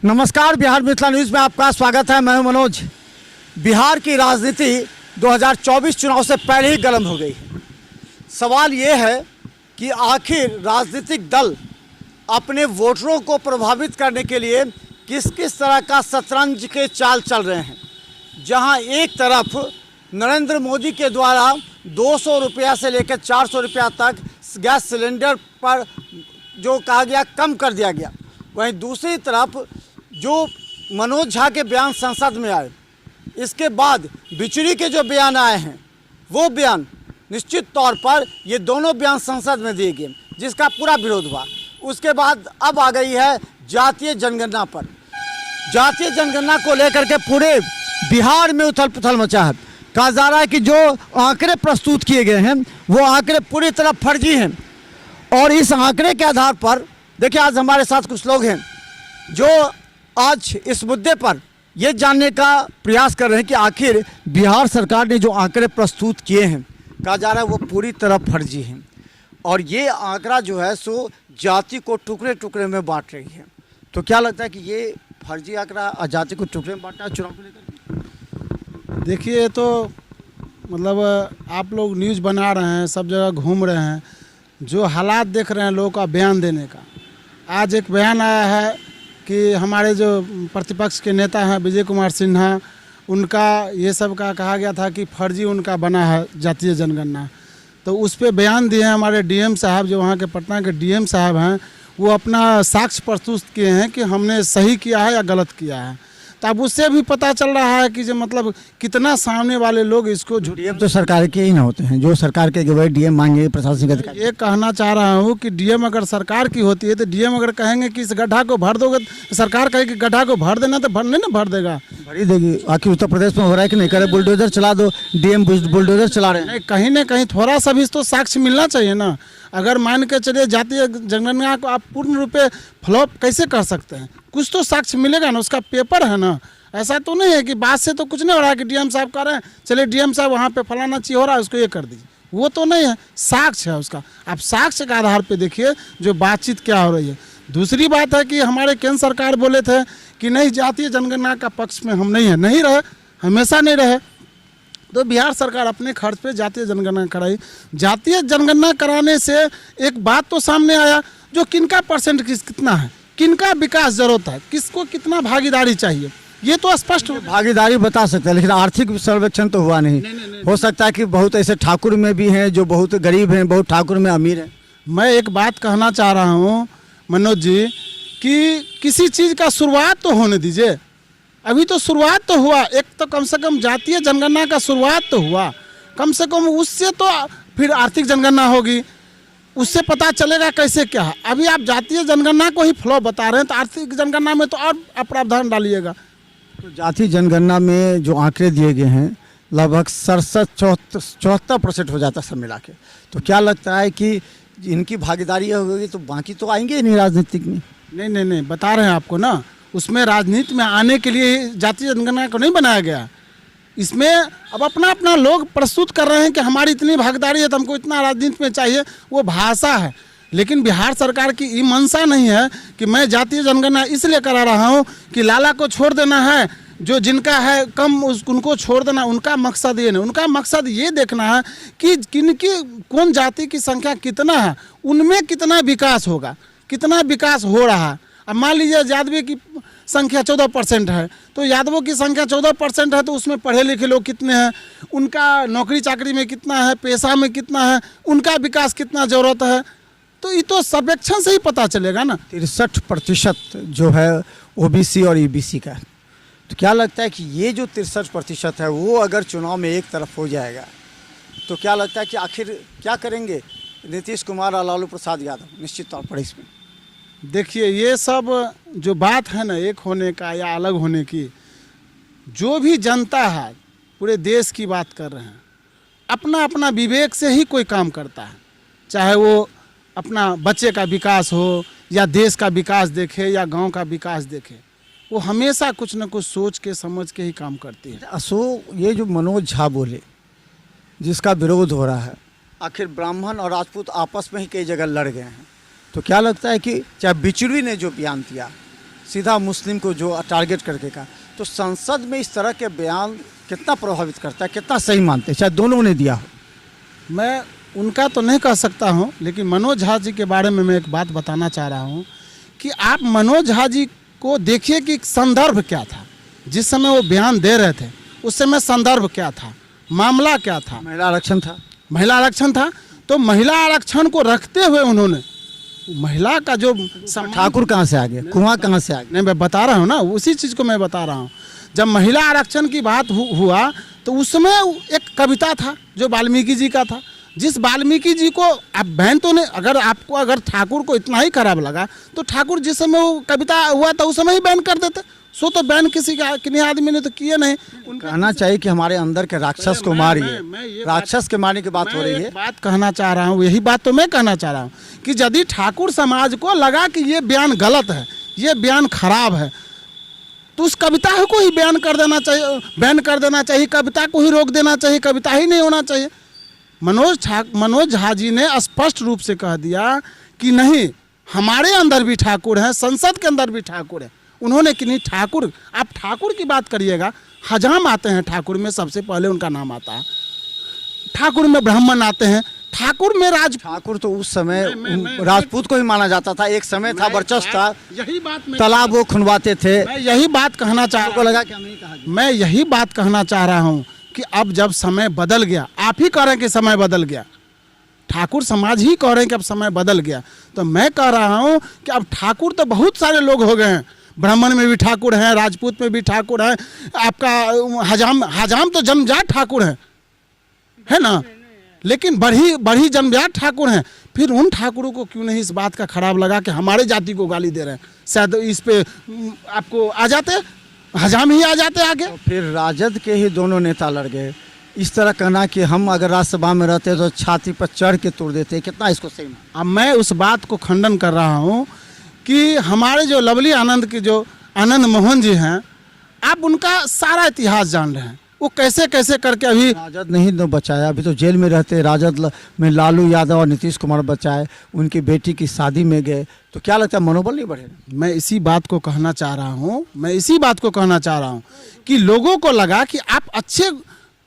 नमस्कार, बिहार मिथिला न्यूज़ में आपका स्वागत है। मैं हूं मनोज। बिहार की राजनीति 2024 चुनाव से पहले ही गर्म हो गई है। सवाल ये है कि आखिर राजनीतिक दल अपने वोटरों को प्रभावित करने के लिए किस किस तरह का शतरंज के चाल चल रहे हैं। जहां एक तरफ नरेंद्र मोदी के द्वारा 200 रुपया से लेकर 400 रुपया तक गैस सिलेंडर पर जो कहा गया कम कर दिया गया, वहीं दूसरी तरफ जो मनोज झा के बयान संसद में आए, इसके बाद बिचड़ी के जो बयान आए हैं वो बयान निश्चित तौर पर ये दोनों बयान संसद में दिए गए, जिसका पूरा विरोध हुआ। उसके बाद अब आ गई है जातीय जनगणना पर। जातीय जनगणना को लेकर के पूरे बिहार में उथल पुथल मचा है। कहा जा रहा है कि जो आंकड़े प्रस्तुत किए गए हैं वो आंकड़े पूरी तरह फर्जी हैं, और इस आंकड़े के आधार पर देखिए आज हमारे साथ कुछ लोग हैं जो आज इस मुद्दे पर ये जानने का प्रयास कर रहे हैं कि आखिर बिहार सरकार ने जो आंकड़े प्रस्तुत किए हैं, कहा जा रहा है वो पूरी तरह फर्जी हैं, और ये आंकड़ा जो है सो जाति को टुकड़े टुकड़े में बांट रही है। तो क्या लगता है कि ये फर्जी आंकड़ा जाति को टुकड़े में बांटा है चुनाव को लेकर? देखिए, तो मतलब आप लोग न्यूज़ बना रहे हैं, सब जगह घूम रहे हैं, जो हालात देख रहे हैं लोगों का बयान देने का। आज एक बयान आया है कि हमारे जो प्रतिपक्ष के नेता हैं विजय कुमार सिन्हा, उनका ये सब का कहा गया था कि फर्जी उनका बना है जातीय जनगणना। तो उस पर बयान दिए हैं हमारे डीएम साहब, जो वहाँ के पटना के डीएम साहब हैं, वो अपना साक्ष्य प्रस्तुत किए हैं कि हमने सही किया है या गलत किया है। तो अब उससे भी पता चल रहा है कि जो मतलब कितना सामने वाले लोग इसको डीएम तो सरकार के ही ना होते हैं, जो सरकार के वही डीएम मांगे प्रशासनिक अधिकारी। ये कहना चाह रहा हूँ कि डीएम अगर सरकार की होती है तो डीएम अगर कहेंगे कि इस गड्ढा को भर दोगे, सरकार कहे कि गड्ढा को भर देना, तो भर नहीं ना भर देगा, भर ही देगी। आखिर उत्तर प्रदेश में हो रहा है कि नहीं, करे बुलडोजर चला दो, डीएम बुलडोजर चला रहे हैं। कहीं ना कहीं थोड़ा सा भी तो साक्ष्य मिलना चाहिए ना। अगर मान के चलिए जातीय जनगणना को आप पूर्ण रूप से फ्लॉप कैसे कर सकते हैं? कुछ तो साक्ष्य मिलेगा ना, उसका पेपर है ना। ऐसा तो नहीं है कि बात से तो कुछ नहीं हो रहा है कि डीएम साहब कह रहे हैं चलिए डीएम साहब वहाँ पे फलाना चीज़ हो रहा है उसको ये कर दीजिए, वो तो नहीं है। साक्ष्य है उसका, आप साक्ष्य के आधार पे देखिए जो बातचीत क्या हो रही है। दूसरी बात है कि हमारे केंद्र सरकार बोले थे कि नहीं जातीय जनगणना का पक्ष में हम नहीं रहे, हमेशा नहीं रहे। तो बिहार सरकार अपने खर्च पे जातीय जनगणना कराई। जातीय जनगणना कराने से एक बात तो सामने आया, जो किनका परसेंट कितना है, किनका विकास जरूरत है, किसको कितना भागीदारी चाहिए, ये तो स्पष्ट भागीदारी बता सकते हैं, लेकिन आर्थिक सर्वेक्षण तो हुआ नहीं। हो सकता है कि बहुत ऐसे ठाकुर में भी हैं जो बहुत गरीब हैं, बहुत ठाकुर में अमीर हैं। मैं एक बात कहना चाह रहा हूँ मनोज जी कि किसी चीज़ का शुरुआत तो होने दीजिए। अभी तो शुरुआत तो हुआ, एक तो कम से कम जातीय जनगणना का शुरुआत तो हुआ, कम से कम उससे तो फिर आर्थिक जनगणना होगी, उससे पता चलेगा कैसे क्या है। अभी आप जातीय जनगणना को ही फ्लॉप बता रहे हैं, तो आर्थिक जनगणना में तो और प्रावधान डालिएगा। तो जातीय जनगणना में जो आंकड़े दिए गए हैं लगभग 67-74% हो जाता है सब मिला के। तो क्या लगता है कि इनकी भागीदारी होगी तो बाकी तो आएंगे ही नहीं राजनीतिक में? नहीं, बता रहे हैं आपको ना, उसमें राजनीति में आने के लिए जातीय जनगणना को नहीं बनाया गया। इसमें अब अपना अपना लोग प्रस्तुत कर रहे हैं कि हमारी इतनी भागीदारी है तो हमको इतना राजनीति में चाहिए, वो भाषा है। लेकिन बिहार सरकार की ये मंशा नहीं है कि मैं जातीय जनगणना इसलिए करा रहा हूँ कि लाला को छोड़ देना है, जो जिनका है कम उनको छोड़ देना। उनका मकसद ये नहीं, उनका मकसद ये देखना है कि किनकी कौन जाति की संख्या कितना है, उनमें कितना विकास होगा, कितना विकास हो रहा है। अब मान लीजिए यादवी की संख्या 14% है, तो यादवों की संख्या 14% है, तो उसमें पढ़े लिखे लोग कितने हैं, उनका नौकरी चाकरी में कितना है, पैसा में कितना है, उनका विकास कितना ज़रूरत है, तो ये तो सर्वेक्षण से ही पता चलेगा ना। 63% जो है ओबीसी और ईबीसी का। तो क्या लगता है कि ये जो 63% है वो अगर चुनाव में एक तरफ हो जाएगा तो क्या लगता है कि आखिर क्या करेंगे नीतीश कुमार और लालू प्रसाद यादव निश्चित तौर पर इसमें? देखिए, ये सब जो बात है ना एक होने का या अलग होने की, जो भी जनता है पूरे देश की बात कर रहे हैं, अपना अपना विवेक से ही कोई काम करता है। चाहे वो अपना बच्चे का विकास हो या देश का विकास देखे या गांव का विकास देखे, वो हमेशा कुछ न कुछ सोच के समझ के ही काम करती है। ये जो मनोज झा बोले जिसका विरोध हो रहा है, आखिर ब्राह्मण और राजपूत आपस में ही कई जगह लड़ गए हैं। तो क्या लगता है कि चाहे बिचड़ी ने जो बयान दिया, सीधा मुस्लिम को जो टारगेट करके कहा, तो संसद में इस तरह के बयान कितना प्रभावित करता है, कितना सही मानते हैं? शायद दोनों ने दिया हो। मैं उनका तो नहीं कह सकता हूँ, लेकिन मनोज झा जी के बारे में मैं एक बात बताना चाह रहा हूँ कि आप मनोज झा जी को देखिए कि संदर्भ क्या था। जिस समय वो बयान दे रहे थे उस समय संदर्भ क्या था, मामला क्या था। महिला आरक्षण था। महिला आरक्षण था, तो महिला आरक्षण को रखते हुए उन्होंने महिला का जो ठाकुर कहाँ से आ गए, कुआं कहाँ से आ गए? नहीं, मैं बता रहा हूँ ना, उसी चीज़ को मैं बता रहा हूँ। जब महिला आरक्षण की बात हुआ तो उसमें एक कविता था जो वाल्मीकि जी का था, जिस वाल्मीकि जी को आप बैन तो नहीं, अगर आपको अगर ठाकुर को इतना ही खराब लगा तो ठाकुर जिस समय वो कविता हुआ था उस समय ही बैन कर देते। सो तो बैन किसी आदमी ने तो किए नहीं। कहना चाहिए कि हमारे अंदर के राक्षस को मारिए, राक्षस के मारने की बात हो रही है। बात कहना चाह रहा हूँ, यही बात तो मैं कहना चाह रहा हूँ कि यदि ठाकुर समाज को लगा कि ये बयान गलत है, ये बयान खराब है, तो उस कविता को ही बैन कर देना चाहिए, बैन कर देना चाहिए, कविता को ही रोक देना चाहिए, कविता ही नहीं होना चाहिए। मनोज झा जी ने स्पष्ट रूप से कह दिया कि नहीं, हमारे अंदर भी ठाकुर हैं, संसद के अंदर भी ठाकुर है। उन्होंने कि नहीं, ठाकुर, आप ठाकुर की बात करिएगा, हजाम आते हैं ठाकुर में, सबसे पहले उनका नाम आता है। ठाकुर में ब्राह्मण आते हैं, ठाकुर में ठाकुर तो उस समय राजपूत को ही माना जाता था, एक समय था, वर्चस्व था। यही बात तालाब वो खुनवाते थे। मैं यही बात कहना चाह रहा लगा क्या नहीं कहा? मैं यही बात कहना चाह रहा हूँ कि अब जब समय बदल गया, आप ही कह रहे हैं कि समय बदल गया, ठाकुर समाज ही कह रहे हैं कि अब समय बदल गया, तो मैं कह रहा हूँ कि अब ठाकुर तो बहुत सारे लोग हो गए हैं। ब्राह्मण में भी ठाकुर हैं, राजपूत में भी ठाकुर हैं, आपका हजाम तो जन्मजात ठाकुर है ना, लेकिन बड़ी जन्मजात ठाकुर हैं। फिर उन ठाकुरों को क्यों नहीं इस बात का खराब लगा कि हमारे जाति को गाली दे रहे हैं? शायद इस पे आपको आ जाते, हजाम ही आ जाते आगे। तो फिर राजद के ही दोनों नेता लड़ गए। इस तरह कहना कि हम अगर राज्यसभा में रहते तो छाती पर चढ़ के तोड़ देते, कितना इसको सही? अब मैं उस बात को खंडन कर रहा हूँ कि हमारे जो लवली आनंद के जो आनंद मोहन जी हैं, आप उनका सारा इतिहास जान रहे हैं, वो कैसे कैसे करके अभी राजद नहीं तो बचाया, अभी तो जेल में रहते। राजद में लालू यादव और नीतीश कुमार बचाए, उनकी बेटी की शादी में गए, तो क्या लगता है मनोबल नहीं बढ़ेगा? मैं इसी बात को कहना चाह रहा हूँ कि लोगों को लगा कि आप अच्छे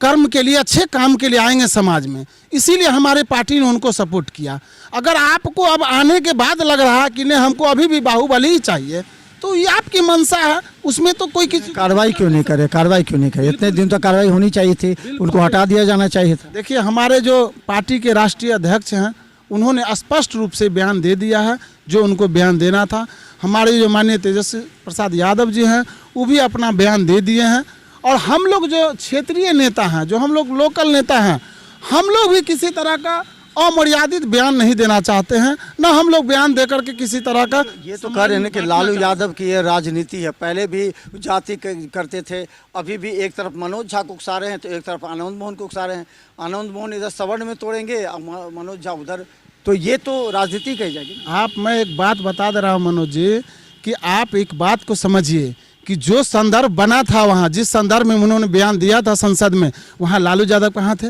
कर्म के लिए, अच्छे काम के लिए आएंगे समाज में, इसीलिए हमारे पार्टी ने उनको सपोर्ट किया। अगर आपको अब आने के बाद लग रहा है कि नहीं हमको अभी भी बाहुबली ही चाहिए, तो ये आपकी मंशा है, उसमें तो कोई किसी कार्रवाई क्यों नहीं करे? इतने दिन तो कार्रवाई होनी चाहिए थी, उनको हटा दिया जाना चाहिए था। देखिए, हमारे जो पार्टी के राष्ट्रीय अध्यक्ष हैं उन्होंने स्पष्ट रूप से बयान दे दिया है जो उनको बयान देना था। हमारे जो माननीय तेजस्वी प्रसाद यादव जी हैं वो भी अपना बयान दे दिए हैं, और हम लोग जो क्षेत्रीय नेता हैं, जो हम लोग लोकल नेता हैं, हम लोग भी किसी तरह का अमर्यादित बयान नहीं देना चाहते हैं, ना हम लोग बयान देकर के किसी तरह का। ये तो कह रहे हैं कि लालू यादव की ये राजनीति है, पहले भी जाति करते थे, अभी भी एक तरफ मनोज झा को उकसा रहे हैं तो एक तरफ आनंद मोहन को उकसा रहे हैं। आनंद मोहन इधर सवर्ण में तोड़ेंगे, मनोज झा उधर, तो ये तो राजनीति कही जाएगी। मैं एक बात बता दे रहा हूँ मनोज जी कि आप एक बात को समझिए कि जो संदर्भ बना था वहाँ, जिस संदर्भ में उन्होंने बयान दिया था संसद में, वहाँ लालू यादव कहाँ थे?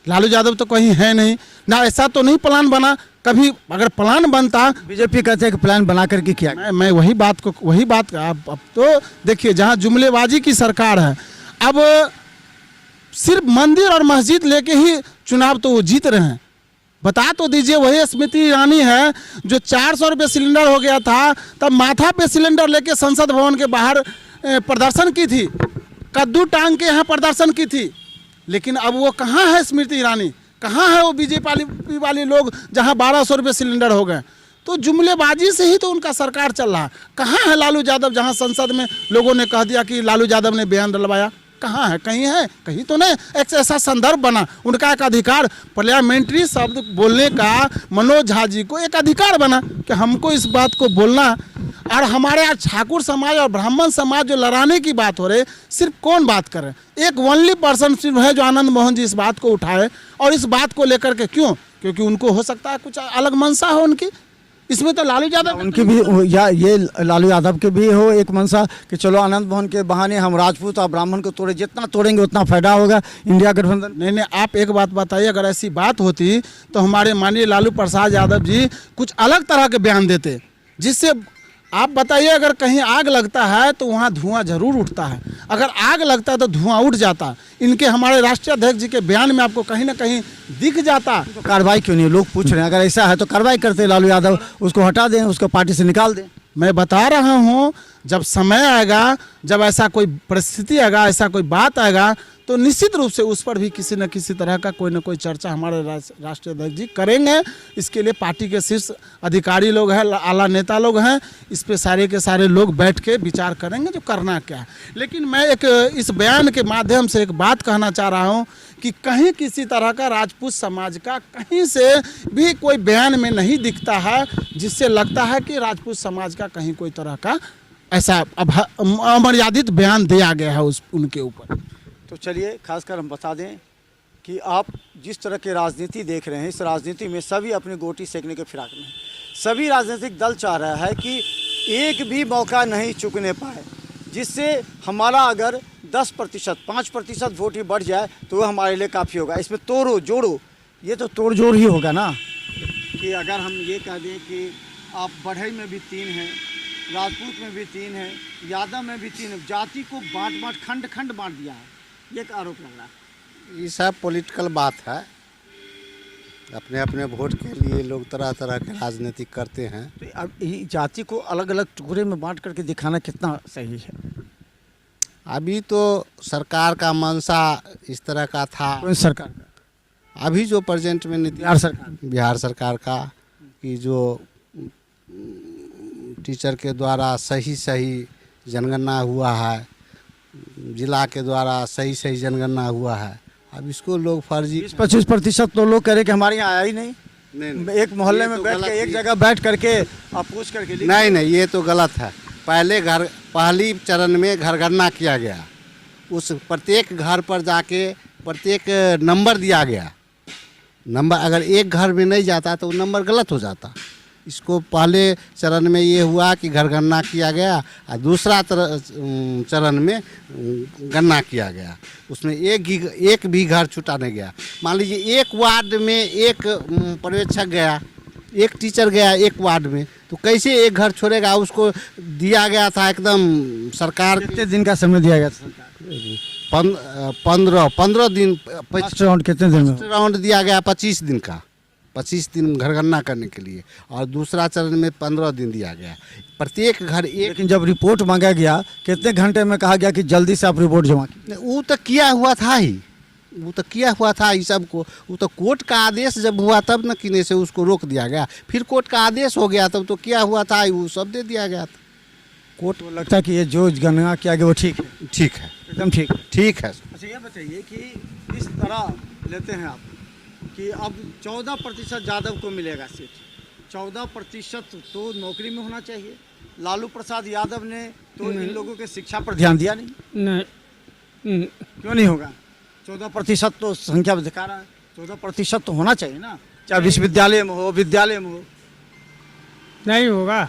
लालू यादव तो कहीं है नहीं ना, ऐसा तो नहीं प्लान बना। कभी अगर प्लान बनता, बीजेपी कहते हैं कि प्लान बना करके किया। मैं वही बात अब तो देखिए, जहाँ जुमलेबाजी की सरकार है, अब सिर्फ मंदिर और मस्जिद लेके ही चुनाव तो वो जीत रहे हैं। बता तो दीजिए, वही स्मृति ईरानी है जो 400 रुपये सिलेंडर हो गया था तब माथा पे सिलेंडर लेके संसद भवन के बाहर प्रदर्शन की थी, कद्दू टांग के यहाँ प्रदर्शन की थी। लेकिन अब वो कहाँ है स्मृति ईरानी, कहाँ है वो बीजेपी वाले लोग जहाँ 1200 रुपये सिलेंडर हो गए? तो जुमलेबाजी से ही तो उनका सरकार चल रहा है। कहाँ है लालू यादव, जहाँ संसद में लोगों ने कह दिया कि लालू यादव ने बयान डलवाया? कहाँ है? कहीं है? कहीं तो नहीं। एक ऐसा संदर्भ बना, उनका एक अधिकार, पार्लियामेंट्री शब्द बोलने का मनोज झा जी को एक अधिकार बना कि हमको इस बात को बोलना। और हमारे आज ठाकुर समाज और ब्राह्मण समाज जो लड़ाने की बात हो रही, सिर्फ कौन बात कर रहे हैं? एक ओनली पर्सन सिर्फ है जो आनंद मोहन जी इस बात को उठाए, और इस बात को लेकर के क्यों? क्योंकि उनको हो सकता है कुछ अलग मंशा हो उनकी। इसमें तो लालू यादव उनकी भी, या ये लालू यादव के भी हो एक मंशा कि चलो आनंद मोहन के बहाने हम राजपूत और ब्राह्मण को तोड़े, जितना तोड़ेंगे उतना फायदा होगा इंडिया गठबंधन। नहीं, आप एक बात बताइए, अगर ऐसी बात होती तो हमारे माननीय लालू प्रसाद यादव जी कुछ अलग तरह के बयान देते, जिससे आप बताइए, अगर कहीं आग लगता है तो वहाँ धुआं जरूर उठता है, अगर आग लगता है तो धुआं उठ जाता। इनके हमारे राष्ट्रीय अध्यक्ष जी के बयान में आपको कहीं ना कहीं दिख जाता। तो कार्रवाई क्यों नहीं? लोग पूछ रहे हैं, अगर ऐसा है तो कार्रवाई करते लालू यादव, उसको हटा दें, उसको पार्टी से निकाल दें। मैं बता रहा हूँ, जब समय आएगा, जब ऐसा कोई परिस्थिति आएगा, ऐसा कोई बात आएगा, तो निश्चित रूप से उस पर भी किसी न किसी तरह का कोई न कोई चर्चा हमारे राष्ट्रीय अध्यक्ष जी करेंगे। इसके लिए पार्टी के शीर्ष अधिकारी लोग हैं, आला नेता लोग हैं, इस पे सारे के सारे लोग बैठ के विचार करेंगे जो करना क्या है। लेकिन मैं एक इस बयान के माध्यम से एक बात कहना चाह रहा हूँ कि कहीं किसी तरह का राजपूत समाज का कहीं से भी कोई बयान में नहीं दिखता है जिससे लगता है कि राजपूत समाज का कहीं कोई तरह का ऐसा अमर्यादित बयान दिया गया है उनके ऊपर। तो चलिए, खासकर हम बता दें कि आप जिस तरह की राजनीति देख रहे हैं, इस राजनीति में सभी अपनी गोटी सेकने के फिराक में हैं। सभी राजनीतिक दल चाह रहा है कि एक भी मौका नहीं चुकने पाए, जिससे हमारा अगर 10%, 5% वोट ही बढ़ जाए तो वो हमारे लिए काफ़ी होगा। इसमें तोड़ो जोड़ो, ये तो तोड़ जोड़ ही होगा ना। कि अगर हम ये कह दें कि आप बढ़ई में भी 3 हैं, राजपूत में भी 3 हैं, यादव में भी 3 हैं, जाति को बांट खंड खंड बांट दिया है, ये एक आरोप लग रहा है। ये सब पॉलिटिकल बात है। अपने अपने वोट के लिए लोग तरह तरह के राजनीति करते हैं। तो अब ये जाति को अलग अलग टुकड़े में बांट करके दिखाना कितना सही है? अभी तो सरकार का मंशा इस तरह का था। कौन सरकार का? अभी जो प्रेजेंट में नीति बिहार सरकार का, कि जो टीचर के द्वारा सही जनगणना हुआ है, जिला के द्वारा सही जनगणना हुआ है। अब इसको लोग फर्जी 25% तो लोग कह रहे कि हमारे यहाँ आया ही नहीं। एक मोहल्ले में तो बैठ के, एक जगह बैठ करके आप पूछ करके नहीं, ये तो गलत है। पहली चरण में घरगणना किया गया, उस प्रत्येक घर पर जाके प्रत्येक नंबर दिया गया। नंबर अगर एक घर में नहीं जाता तो नंबर गलत हो जाता। इसको पहले चरण में ये हुआ कि घरगणना किया गया, और दूसरा चरण में गणना किया गया, उसमें एक भी घर छूटा नहीं गया। मान लीजिए एक वार्ड में एक पर्यवेक्षक गया, एक टीचर गया एक वार्ड में, तो कैसे एक घर छोड़ेगा? उसको दिया गया था एकदम सरकार। कितने दिन का समय दिया गया था? 15 दिन। फर्स्ट राउंड कितने दिन में? राउंड दिया गया 25 दिन का, 25 दिन घरगणना करने के लिए, और दूसरा चरण में 15 दिन दिया गया। प्रत्येक घर एक। लेकिन जब रिपोर्ट मांगा गया, कितने घंटे में कहा गया कि जल्दी से आप रिपोर्ट जमा कीजिए? वो तो किया हुआ था ही, वो तो किया हुआ था इस सब को। वो तो कोर्ट का आदेश जब हुआ तब न किने से उसको रोक दिया गया, फिर कोर्ट का आदेश हो गया तब तो किया हुआ था, वो सब दे दिया गया था। कोर्ट को लगता है कि ये जो गणना किया गया वो ठीक है? ठीक है, एकदम ठीक है। ठीक है। अच्छा, ये बताइए कि इस तरह लेते हैं आप कि अब 14% यादव को मिलेगा सीट, 14% तो नौकरी में होना चाहिए। लालू प्रसाद यादव ने तो इन लोगों के शिक्षा पर ध्यान दिया नहीं। क्यों नहीं होगा? 14% तो संख्या दिखा रहा है, 14% तो होना चाहिए ना, चाहे विश्वविद्यालय में हो, विद्यालय में हो। नहीं होगा।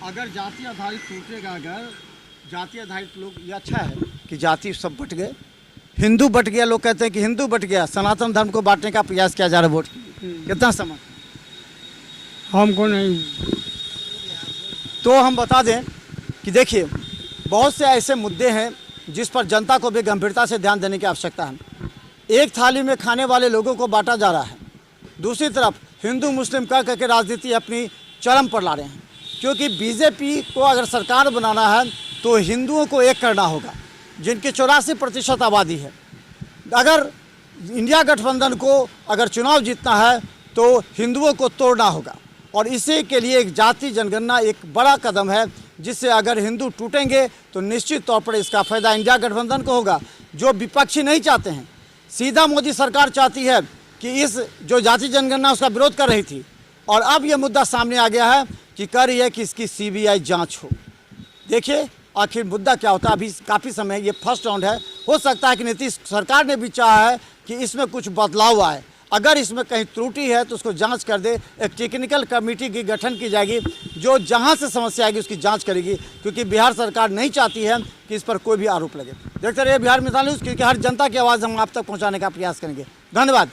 अगर जाति आधारित टूटेगा, अगर जाति आधारित लोग, ये अच्छा है कि जाति सब बट गए, हिंदू बट गया। लोग कहते हैं कि हिंदू बट गया, सनातन धर्म को बांटने का प्रयास किया जा रहा है वोट। कितना समय? हमको नहीं। तो हम बता दें कि देखिए, बहुत से ऐसे मुद्दे हैं जिस पर जनता को भी गंभीरता से ध्यान देने की आवश्यकता है। एक थाली में खाने वाले लोगों को बांटा जा रहा है, दूसरी तरफ हिंदू मुस्लिम कह करके राजनीति अपनी चरम पर ला रहे हैं। क्योंकि बीजेपी को अगर सरकार बनाना है तो हिंदुओं को एक करना होगा, जिनकी 84% आबादी है। अगर इंडिया गठबंधन को अगर चुनाव जीतना है तो हिंदुओं को तोड़ना होगा, और इसी के लिए एक जाति जनगणना एक बड़ा कदम है, जिससे अगर हिंदू टूटेंगे तो निश्चित तौर पर इसका फायदा इंडिया गठबंधन को होगा, जो विपक्षी नहीं चाहते हैं। सीधा मोदी सरकार चाहती है कि इस जो जाति जनगणना उसका विरोध कर रही थी, और अब यह मुद्दा सामने आ गया है कि कर रही है कि इसकी CBI जांच हो। देखिए आखिर मुद्दा क्या होता है। अभी काफ़ी समय, ये फर्स्ट राउंड है, हो सकता है कि नीतीश सरकार ने भी चाहा है कि इसमें कुछ बदलाव आए। अगर इसमें कहीं त्रुटि है तो उसको जांच कर दे, एक टेक्निकल कमेटी की गठन की जाएगी जो जहां से समस्या आएगी उसकी जांच करेगी, क्योंकि बिहार सरकार नहीं चाहती है कि इस पर कोई भी आरोप लगे। देखते रहिए बिहार मिसाल न्यूज़, क्योंकि हर जनता की आवाज़ हम आप तक पहुंचाने का प्रयास करेंगे। धन्यवाद।